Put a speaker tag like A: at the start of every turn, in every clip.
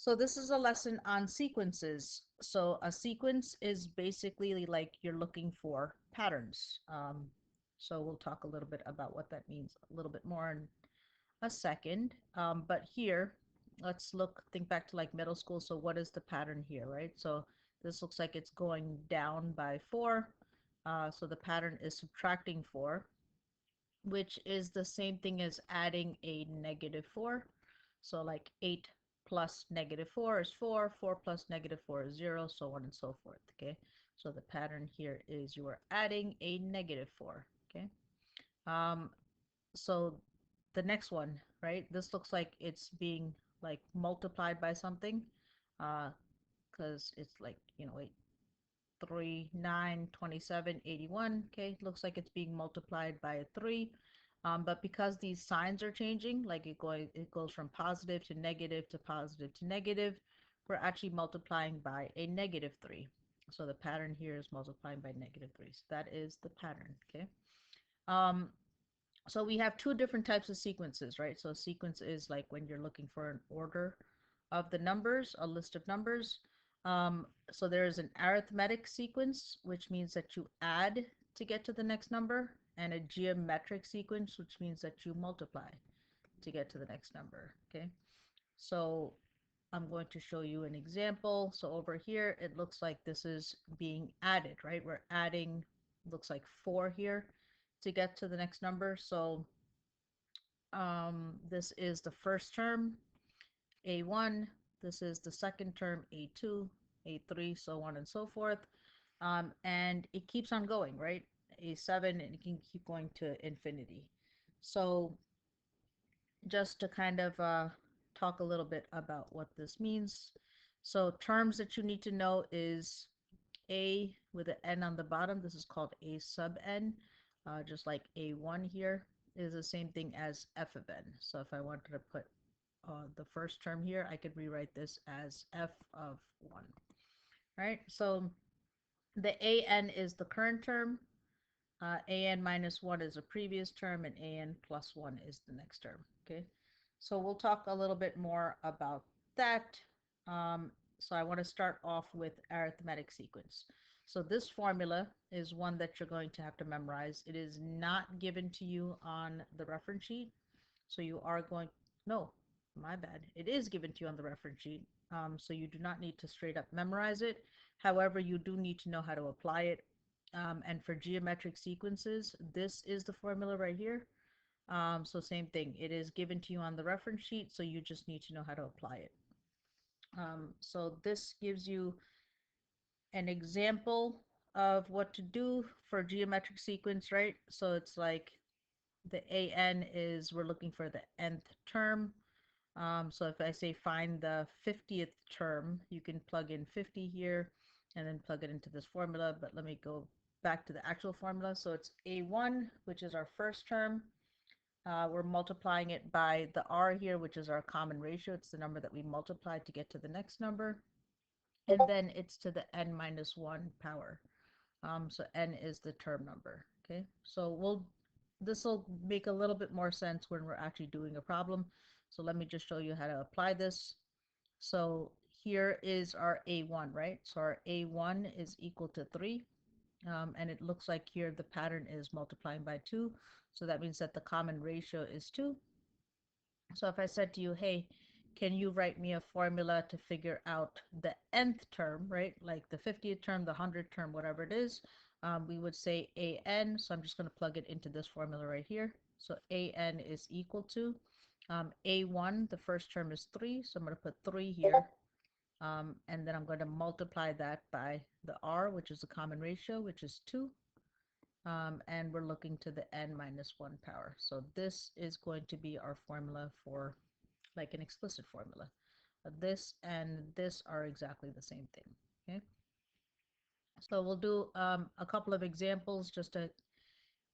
A: So this is a lesson on sequences. So a sequence is basically like you're looking for patterns. So we'll talk a little bit about what that means a little bit more in a second. But here, think back to like middle school. So what is the pattern here, right? So this looks like it's going down by 4. So the pattern is subtracting 4, which is the same thing as adding a negative 4. So like 8 plus negative 4 is 4, 4 plus negative 4 is 0, so on and so forth, okay? So the pattern here is you are adding a negative 4, okay? Um, so the next one, right? This looks like it's being like multiplied by something, because it's like, 8, 3, 9, 27, 81. Okay, looks like it's being multiplied by a 3. But because these signs are changing, like it goes from positive to negative to positive to negative, we're actually multiplying by a negative 3. So the pattern here is multiplying by negative 3. So that is the pattern, okay? Um, so we have two different types of sequences, right? So a sequence is like when you're looking for an order of the numbers, a list of numbers. So there's an arithmetic sequence, which means that you add to get to the next number, and a geometric sequence, which means that you multiply to get to the next number, okay? So I'm going to show you an example. So over here, it looks like this is being added, right? We're adding, looks like 4 here to get to the next number. So this is the first term, A1. This is the second term, A2, A3, so on and so forth. And it keeps on going, right? A7, and it can keep going to infinity. So just to kind of talk a little bit about what this means. So terms that you need to know is A with an N on the bottom. This is called A sub N, just like A1 here is the same thing as F of N. So if I wanted to put the first term here, I could rewrite this as F of 1. Right? So the AN is the current term. AN minus 1 is a previous term, and AN plus 1 is the next term. Okay, so we'll talk a little bit more about that. So I want to start off with arithmetic sequence. So this formula is one that you're going to have to memorize. It is not given to you on the reference sheet. So you are going, no, my bad. It is given to you on the reference sheet. So you do not need to straight up memorize it. However, you do need to know how to apply it. And for geometric sequences, this is the formula right here. So same thing. It is given to you on the reference sheet, so you just need to know how to apply it. So this gives you an example of what to do for geometric sequence, right? So it's like the AN is we're looking for the nth term. So if I say find the 50th term, you can plug in 50 here and then plug it into this formula. But let me go back to the actual formula. So it's A1, which is our first term. We're multiplying it by the R here, which is our common ratio. It's the number that we multiply to get to the next number. And then it's to the n minus 1 power. So n is the term number. Okay, so this will make a little bit more sense when we're actually doing a problem. So let me just show you how to apply this. So here is our A1, right? So our A1 is equal to 3. And it looks like here the pattern is multiplying by 2. So that means that the common ratio is 2. So if I said to you, hey, can you write me a formula to figure out the nth term, right? Like the 50th term, the 100th term, whatever it is, we would say AN. So I'm just going to plug it into this formula right here. So AN is equal to A1, the first term is 3. So I'm going to put 3 here. And then I'm going to multiply that by the R, which is the common ratio, which is 2. And we're looking to the n minus 1 power. So this is going to be our formula for like an explicit formula. This and this are exactly the same thing. Okay, so we'll do a couple of examples just to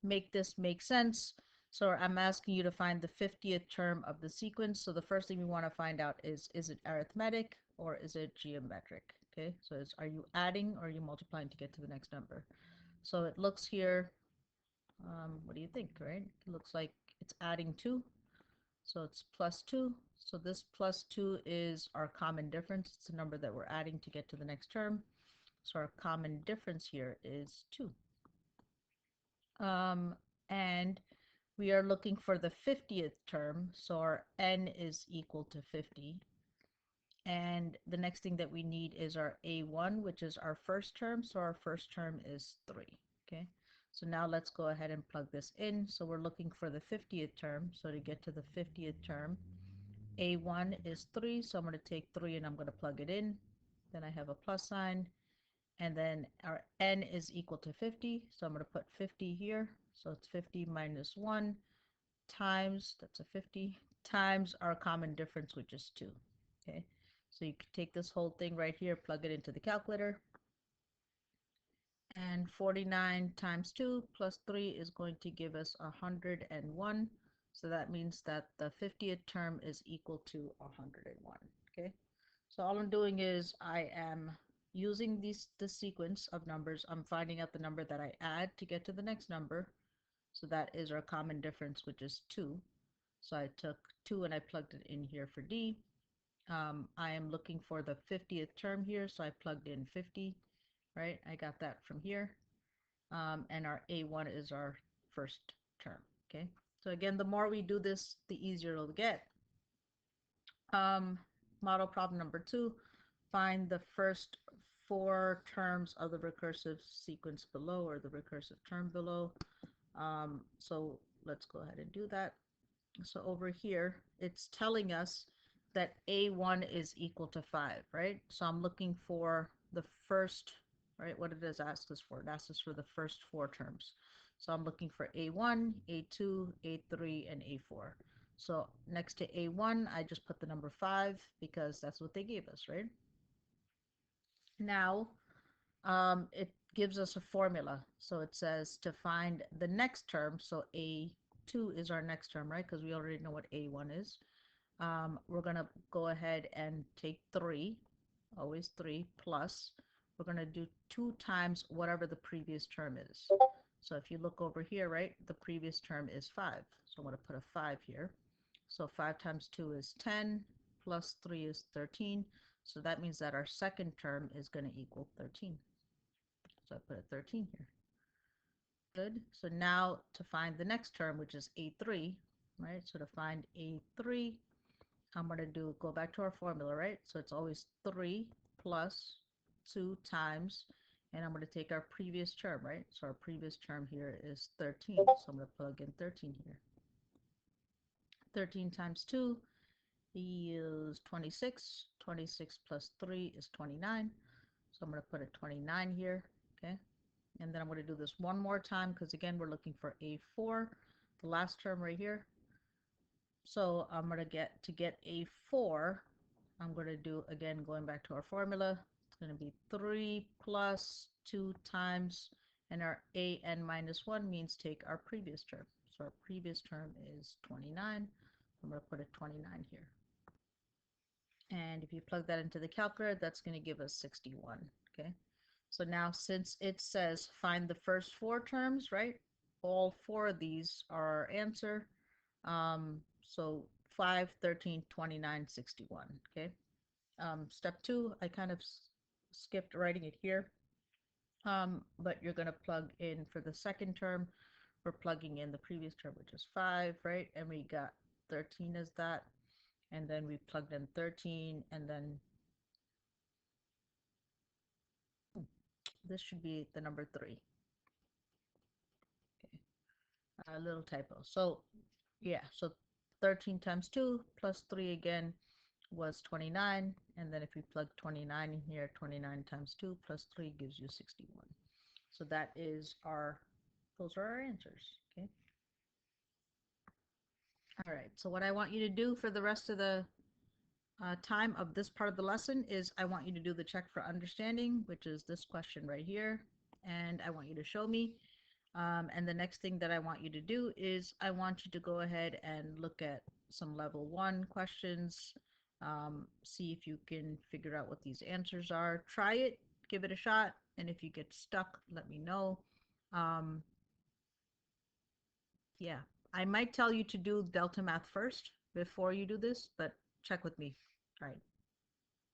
A: make this make sense. So I'm asking you to find the 50th term of the sequence. So the first thing we want to find out is it arithmetic or is it geometric? Okay, so are you adding or are you multiplying to get to the next number? So it looks here, what do you think, right? It looks like it's adding 2. So it's plus 2. So this plus 2 is our common difference. It's the number that we're adding to get to the next term. So our common difference here is 2. Um, and we are looking for the 50th term. So our n is equal to 50. And the next thing that we need is our a1, which is our first term. So our first term is 3. Okay. So now let's go ahead and plug this in. So we're looking for the 50th term. So to get to the 50th term, a1 is 3. So I'm going to take 3 and I'm going to plug it in. Then I have a plus sign. And then our n is equal to 50. So I'm going to put 50 here. So it's 50 minus 1 times, that's a 50, times our common difference, which is 2. Okay. So you can take this whole thing right here, plug it into the calculator. And 49 times 2 plus 3 is going to give us 101. So that means that the 50th term is equal to 101. Okay. So all I'm doing is I am using this sequence of numbers. I'm finding out the number that I add to get to the next number. So that is our common difference, which is 2. So I took 2 and I plugged it in here for D. I am looking for the 50th term here, so I plugged in 50, right? I got that from here. And our A1 is our first term, okay? So again, the more we do this, the easier it'll get. Model problem number 2, find the first 4 terms of the recursive sequence below, or the recursive term below. So let's go ahead and do that. So over here, it's telling us that A1 is equal to 5, right? So I'm looking for the first, right? What it does ask us for? It asks us for the first 4 terms. So I'm looking for A1, A2, A3, and A4. So next to A1, I just put the number 5 because that's what they gave us, right? Now, it gives us a formula. So it says to find the next term, so A2 is our next term, right? Because we already know what A1 is. We're going to go ahead and take 3, always 3, plus, we're going to do 2 times whatever the previous term is. So if you look over here, right, the previous term is 5. So I'm going to put a 5 here. So 5 times 2 is 10, plus 3 is 13. So that means that our second term is going to equal 13. So I put a 13 here. Good. So now to find the next term, which is A3, right? So to find A3, I'm going to go back to our formula, right? So it's always 3 plus 2 times, and I'm going to take our previous term, right? So our previous term here is 13. So I'm going to plug in 13 here. 13 times 2 is 26. 26 plus 3 is 29. So I'm going to put a 29 here, okay? And then I'm going to do this one more time because, again, we're looking for A4, the last term right here. So I'm going to get A4, I'm going to do, again, going back to our formula, it's going to be 3 plus 2 times, and our an minus 1 means take our previous term. So our previous term is 29. I'm going to put a 29 here. And if you plug that into the calculator, that's going to give us 61, okay? So now since it says find the first 4 terms, right? All 4 of these are our answer. So 5, 13, 29, 61, okay? Step 2, I kind of skipped writing it here. But you're going to plug in for the second term. We're plugging in the previous term, which is 5, right? And we got 13 as that. And then we plugged in 13, and then this should be the number 3. Okay, a little typo. So yeah, so 13 times 2 plus 3 again was 29, and then if we plug 29 in here, 29 times 2 plus 3 gives you 61. So that is those are our answers, okay? All right, so what I want you to do for the rest of the time of this part of the lesson is I want you to do the check for understanding, which is this question right here, and I want you to show me. And the next thing that I want you to do is I want you to go ahead and look at some level 1 questions, see if you can figure out what these answers are. Try it, give it a shot, and if you get stuck, let me know. Yeah, I might tell you to do delta math first, before you do this, but check with me. All right.